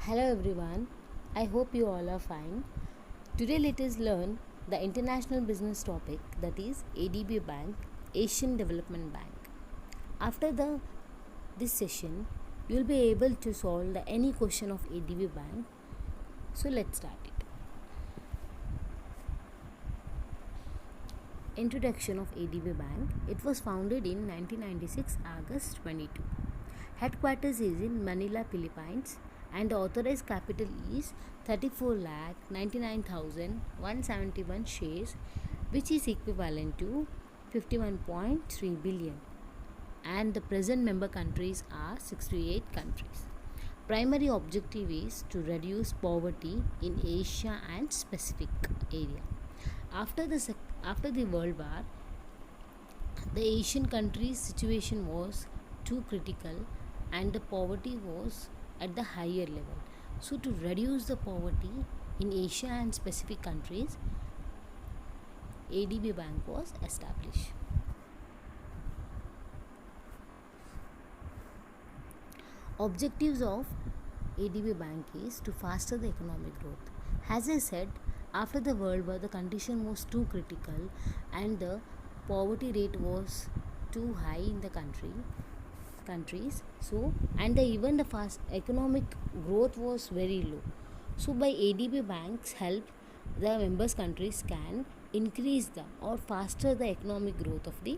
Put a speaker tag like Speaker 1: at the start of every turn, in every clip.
Speaker 1: Hello everyone, I hope you all are fine. Today let us learn the international business topic, that is ADB Bank, Asian Development Bank. After this session, you will be able to solve any question of ADB Bank. So let's start it. Introduction of ADB Bank. It was founded in 1996 August 22. Headquarters is in Manila, Philippines, and the authorized capital is 34,99,171 shares, which is equivalent to 51.3 billion. And the present member countries are 68 countries. Primary objective is to reduce poverty in Asia and Pacific area. After the World War, the Asian countries' situation was too critical and the poverty was at the higher level. So to reduce the poverty in Asia and Pacific countries, ADB Bank was established. Objectives of ADB Bank is to foster the economic growth. As I said, after the World War, the condition was too critical and the poverty rate was too high in the countries. So, and even the fast economic growth was very low. So, by ADB Bank's help, the members countries can increase or faster the economic growth of the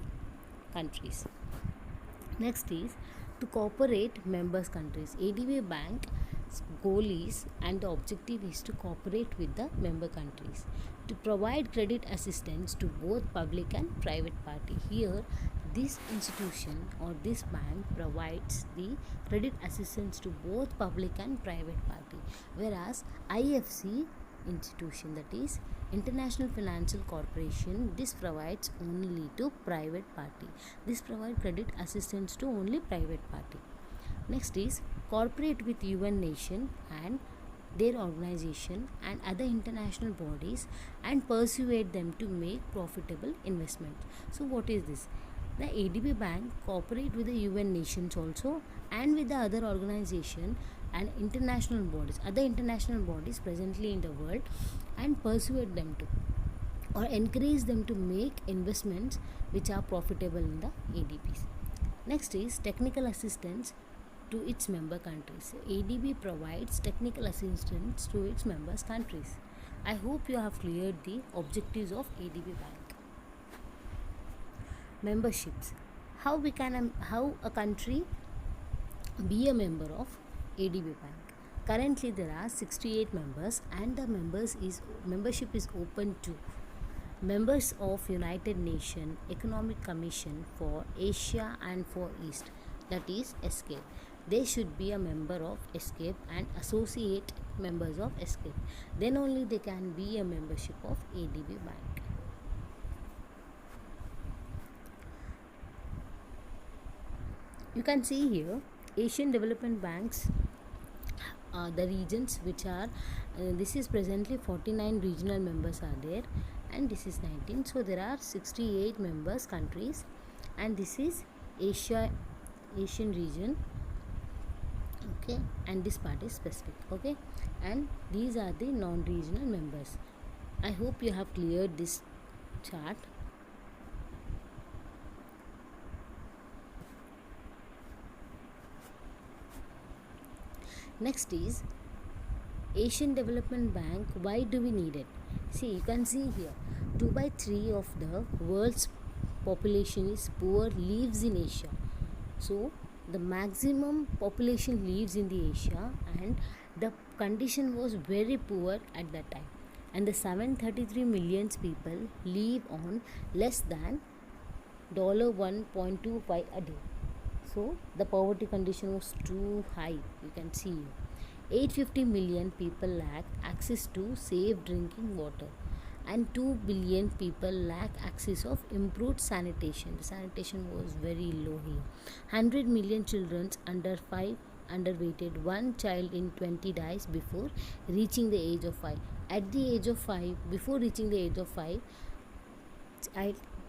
Speaker 1: countries. Next is to cooperate members countries. ADB Bank goal is and the objective is to cooperate with the member countries to provide credit assistance to both public and private party. Here this institution or this bank provides the credit assistance to both public and private party, whereas IFC institution, that is International Financial Corporation, this provides only to private party. This provide credit assistance to only private party. Next is cooperate with UN nation and their organization and other international bodies and persuade them to make profitable investment. So what is this? The ADB Bank cooperate with the UN nations also and with the other organization and international bodies, other international bodies presently in the world, and persuade them to or encourage them to make investments which are profitable in the ADBs. Next is technical assistance to its member countries. ADB provides technical assistance to its members countries. I hope you have cleared the objectives of ADB Bank. Memberships. How a country be a member of ADB Bank? Currently there are 68 members and the membership is open to members of United Nations Economic Commission for Asia and for East, that is ESCAPE. They should be a member of ESCAPE and associate members of ESCAPE. Then only they can be a membership of ADB Bank. You can see here Asian Development Banks, the regions which are this is presently 49 regional members are there and this is 19. So there are 68 members countries and this is Asian region, okay, and this part is Pacific, okay, and these are the non-regional members. I hope you have cleared this chart. Next is Asian Development Bank. Why do we need it? See, you can see here 2/3 of the world's population is poor, lives in Asia. So the maximum population lives in the Asia and the condition was very poor at that time, and the 733 million people live on less than $1.25 a day. So the poverty condition was too high. You can see 850 million people lack access to safe drinking water and 2 billion people lack access of improved sanitation. The sanitation was very low here. 100 million children under 5 underweighted. One child in 20 dies before reaching the age of 5. At the age of 5, before reaching the age of 5,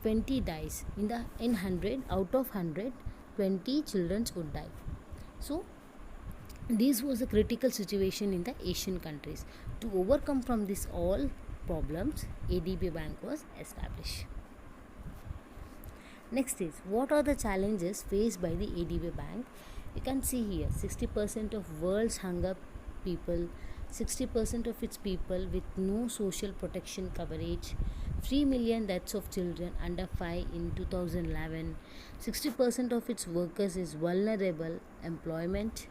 Speaker 1: 20 dies. In 100, out of 100, 20 children would die. So This was a critical situation in the Asian countries. To overcome from this all problems, ADB Bank was established. Next is, what are the challenges faced by the ADB Bank? You can see here 60% of world's hunger people, 60% of its people with no social protection coverage, 3 million deaths of children under 5 in 2011, 60% of its workers is vulnerable employment,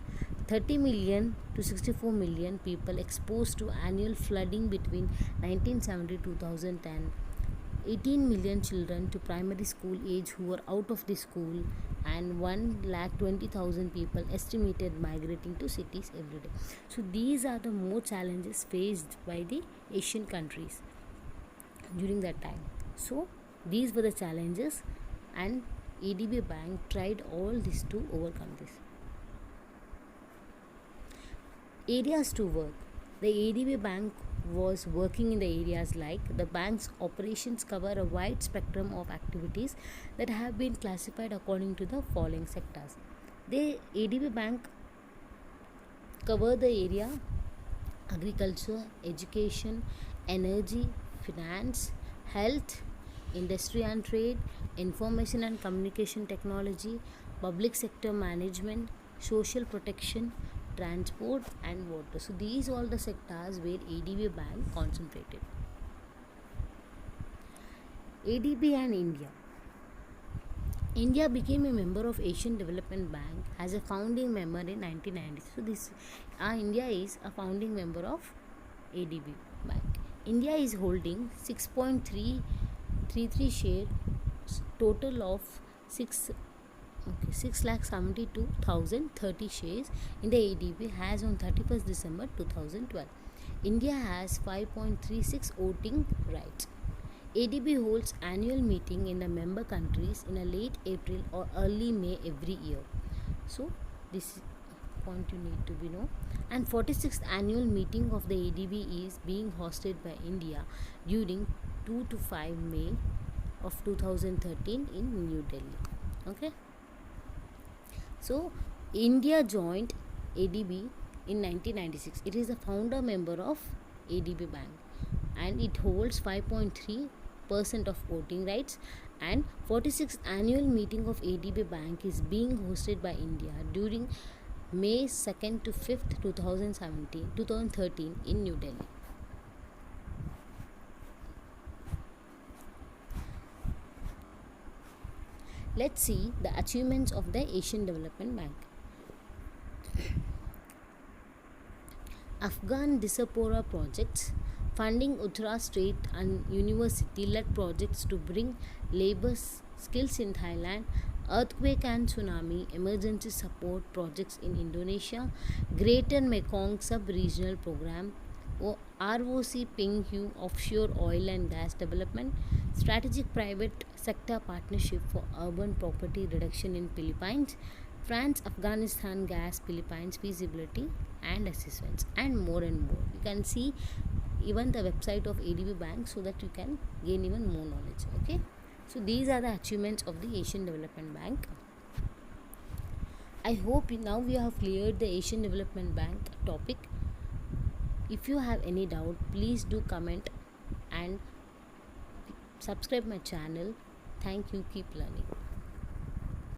Speaker 1: 30 million to 64 million people exposed to annual flooding between 1970 to 2010, 18 million children to primary school age who were out of the school, and 1,20,000 people estimated migrating to cities every day. So these are the more challenges faced by the Asian countries during that time. So these were the challenges, and ADB Bank tried all this to overcome this. Areas to work. The ADB Bank was working in the areas like the bank's operations cover a wide spectrum of activities that have been classified according to the following sectors. The ADB Bank covered the area agriculture, education, energy, finance, health, industry and trade, information and communication technology, public sector management, social protection, transport and water. So these all the sectors where ADB Bank concentrated. ADB and India. India became a member of Asian Development Bank as a founding member in 1990. So this India is a founding member of ADB Bank. India is holding 6.333 shares, total of 6,72,030 shares in the ADB as on 31st December 2012. India has 5.36 voting rights. ADB holds annual meeting in the member countries in a late April or early May every year. So this point you need to be know. And 46th annual meeting of the ADB is being hosted by India during 2 to 5 May of 2013 in New Delhi. Okay. So India joined ADB in 1996. It is a founder member of ADB Bank and it holds 5.3% of voting rights, and 46th annual meeting of ADB Bank is being hosted by India during May 2nd to 5th 2013 in New Delhi. Let's see the achievements of the Asian Development Bank. Afghan Diaspora projects, funding Uttara State and university-led projects to bring labor skills in Thailand, earthquake and tsunami emergency support projects in Indonesia, Greater Mekong Sub-Regional Program, ROC Ping Hu offshore oil and gas development, strategic private sector partnership for urban property reduction in Philippines, France Afghanistan gas Philippines feasibility and assistance, and more and more. You can see even the website of ADB Bank so that you can gain even more knowledge. Okay, so these are the achievements of the Asian Development Bank. I hope now we have cleared the Asian Development Bank topic. If you have any doubt, please do comment and subscribe my channel. Thank you. Keep learning.